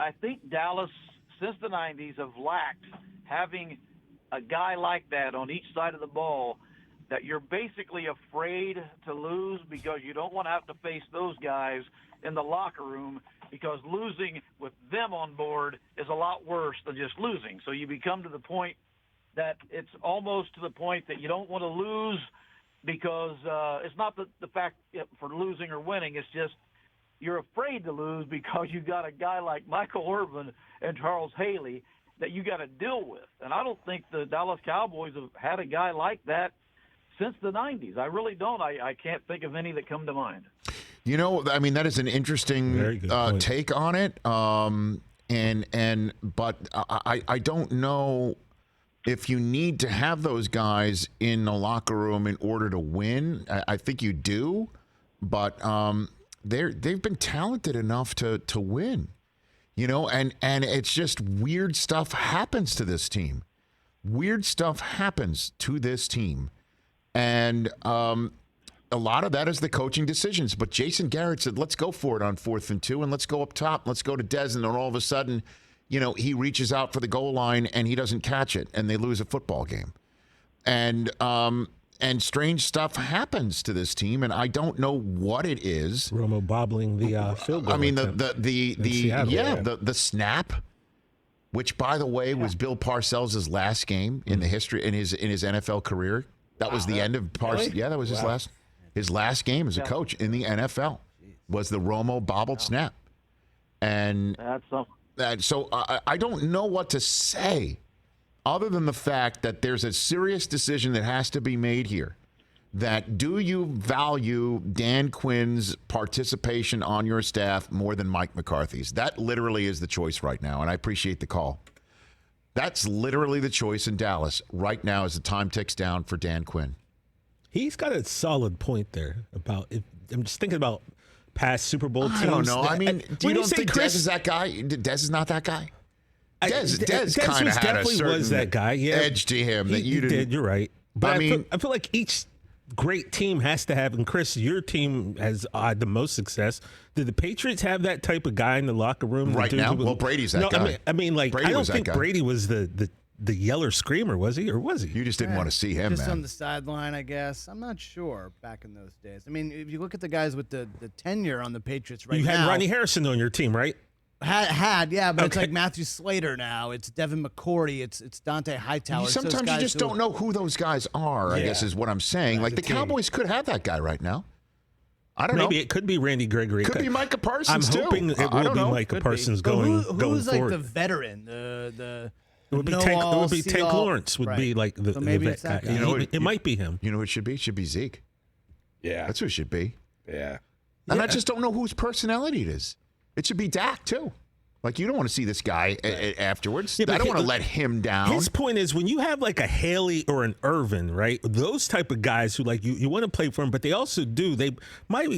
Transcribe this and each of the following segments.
I think Dallas, since the 90s, have lacked having a guy like that on each side of the ball that you're basically afraid to lose because you don't want to have to face those guys in the locker room, because losing with them on board is a lot worse than just losing. So you become to the point that it's almost to the point that you don't want to lose because it's not the fact for losing or winning. It's just you're afraid to lose because you got a guy like Michael Irvin and Charles Haley that you got to deal with. And I don't think the Dallas Cowboys have had a guy like that since the 90s. I really don't. I can't think of any that come to mind. You know, I mean, that is an interesting take on it. But I don't know if you need to have those guys in the locker room in order to win. I think you do, but they've been talented enough to win. You know, and it's just weird stuff happens to this team. Weird stuff happens to this team. And a lot of that is the coaching decisions. But Jason Garrett said, let's go for it on 4th and 2, and let's go up top. Let's go to Dez. And then all of a sudden, you know, he reaches out for the goal line and he doesn't catch it, and they lose a football game. And strange stuff happens to this team, and I don't know what it is. Romo bobbling the field goal. I mean, the snap, which, by the way, was Bill Parcells' last game in the history in his NFL career. That was the end of Parcells. Really? Yeah, that was his last game as a coach in the NFL. Was the Romo bobbled snap, and so I don't know what to say, other than the fact that there's a serious decision that has to be made here. That do you value Dan Quinn's participation on your staff more than Mike McCarthy's? That literally is the choice right now, and I appreciate the call. That's literally the choice in Dallas right now as the time ticks down for Dan Quinn. He's got a solid point there about it. I'm just thinking about past Super Bowl teams. I don't know. I mean, do you don't think Dez is that guy? Dez is not that guy? Dez kind of had a certain edge to him that you didn't. You're right. But I feel like each great team has to have, and Chris, your team has had the most success. Did the Patriots have that type of guy in the locker room right now? Well, Brady's that guy. I mean, like, I don't think Brady was the yeller screamer, was he, or was he? You just didn't want to see him, just man. On the sideline, I guess. I'm not sure back in those days. I mean, if you look at the guys with the tenure on the Patriots right now. You had Ronnie Harrison on your team, right? Yeah, but it's like Matthew Slater now. It's Devin McCourty. It's Dante Hightower. Sometimes you just don't know who those guys are, I guess is what I'm saying. Like the Cowboys could have that guy right now. I don't know. Maybe it could be Randy Gregory. Could be Micah Parsons, I'm hoping it will be Micah Parsons going forward. Who's like the veteran? It would be Tank Lawrence would be like the vet guy. It might be him. You know who it should be? It should be Zeke. Yeah. That's who it should be. Yeah. And I just don't know whose personality it is. It should be Dak, too. Like, you don't want to see this guy afterwards. I don't want to let him down. His point is, when you have like a Haley or an Irvin, right? Those type of guys who like you want to play for them, but they also they might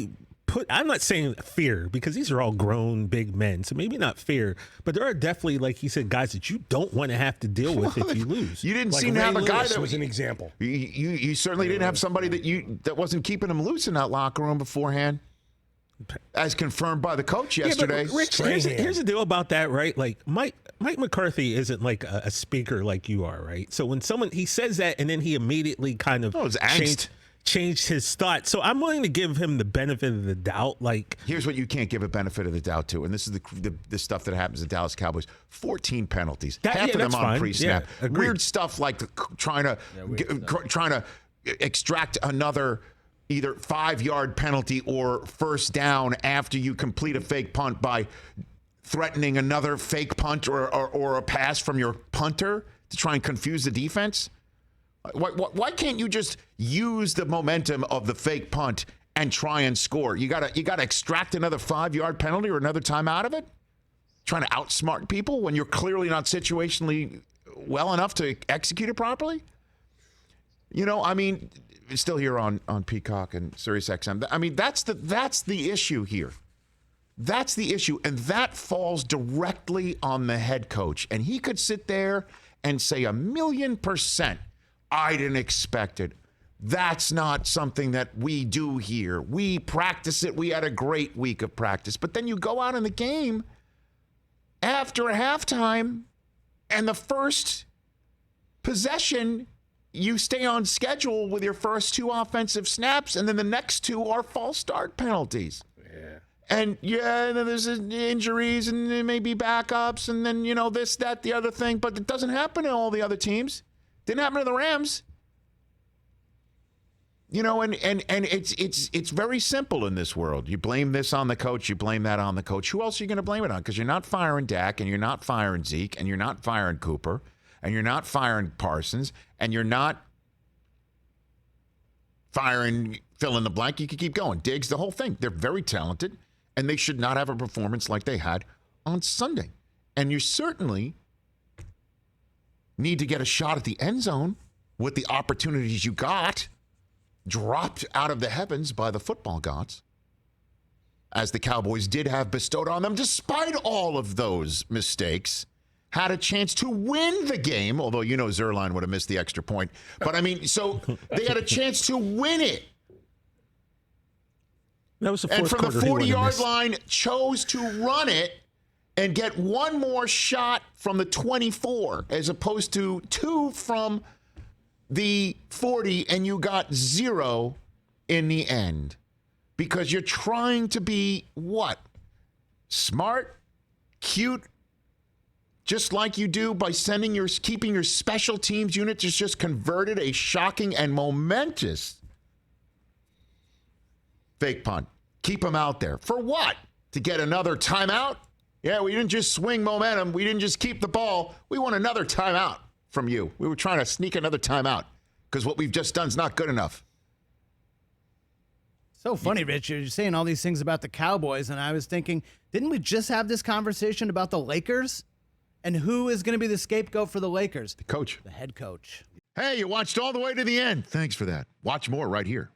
put, I'm not saying fear, because these are all grown big men, so maybe not fear, but there are definitely, like he said, guys that you don't want to have to deal with if you lose. You didn't like seem to have a guy that was an example. You certainly didn't have somebody that wasn't keeping him loose in that locker room beforehand, as confirmed by the coach yesterday. But Rich, here's the deal about that, right? Like Mike McCarthy isn't like a speaker like you are, right? So when he says that, and then he immediately kind of changed his thought. So I'm willing to give him the benefit of the doubt. Like, here's what you can't give a benefit of the doubt to, and this is the stuff that happens to Dallas Cowboys: 14 penalties, half of them on pre-snap. Weird stuff like trying to extract another either 5-yard penalty or first down after you complete a fake punt by threatening another fake punt or a pass from your punter to try and confuse the defense. Why can't you just use the momentum of the fake punt and try and score? You gotta extract another 5-yard penalty or another time out of it? Trying to outsmart people when you're clearly not situationally well enough to execute it properly? You know, I mean, it's still here on Peacock and SiriusXM. I mean, that's the issue here. That's the issue, and that falls directly on the head coach. And he could sit there and say 1,000,000%, I didn't expect it. That's not something that we do here. We practice it. We had a great week of practice. But then you go out in the game after halftime and the first possession, you stay on schedule with your first 2 offensive snaps, and then the next 2 are false start penalties. Yeah. And then there's injuries, and there may be backups, and then, this, that, the other thing. But it doesn't happen to all the other teams. Didn't happen to the Rams. And it's very simple in this world. You blame this on the coach, you blame that on the coach. Who else are you going to blame it on? Because you're not firing Dak, and you're not firing Zeke, and you're not firing Cooper, and you're not firing Parsons, and you're not firing fill in the blank. You could keep going. Diggs, the whole thing. They're very talented, and they should not have a performance like they had on Sunday. And you certainly need to get a shot at the end zone with the opportunities you got dropped out of the heavens by the football gods, as the Cowboys did have bestowed on them, despite all of those mistakes, had a chance to win the game, although Zerline would have missed the extra point. But, so they had a chance to win it. That was the and fourth from the quarter, 40-yard line, chose to run it and get one more shot from the 24, as opposed to 2 from the 40, and you got 0 in the end. Because you're trying to be what? Smart, cute, just like you do by keeping your special teams unit just converted a shocking and momentous fake punt. Keep them out there. For what? To get another timeout? Yeah, we didn't just swing momentum. We didn't just keep the ball. We want another timeout from you. We were trying to sneak another timeout because what we've just done is not good enough. So funny, Rich. You're saying all these things about the Cowboys, and I was thinking, didn't we just have this conversation about the Lakers? And who is going to be the scapegoat for the Lakers? The coach. The head coach. Hey, you watched all the way to the end. Thanks for that. Watch more right here.